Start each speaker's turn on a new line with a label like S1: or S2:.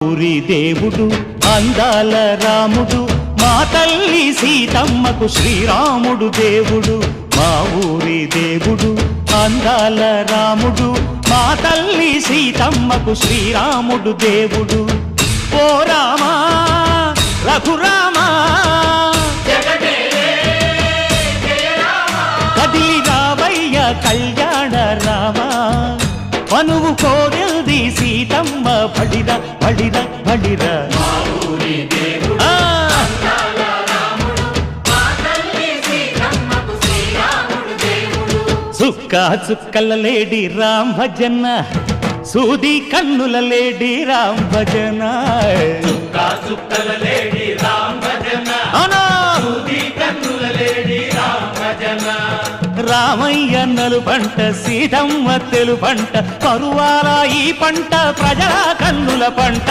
S1: ఊరి దేవుడు అందాల రాముడు మా తల్లి సీతమ్మకు శ్రీరాముడు దేవుడు. మా ఊరి దేవుడు అందాల రాముడు మా తల్లి సీతమ్మకు శ్రీరాముడు దేవుడు. ఓ రామా రఘురామా కదిలి రావయ్య కళ్యాణ రామా మనువు కోరెల్ది సీతమ్మ బడిర బడిర బడిర. చుక్క చుక్కల లేడి రామ్ భజన సూది కన్నుల లేడి రామ్ భజన.
S2: చుక్కల లేడి రామ్ భజన సూది కన్నుల లేడి రామ్ భజన.
S1: రామయ్య నలు పంట సీతమ్మ తెలు పంట పరువాల ఈ పంట ప్రజల కన్నుల పంట.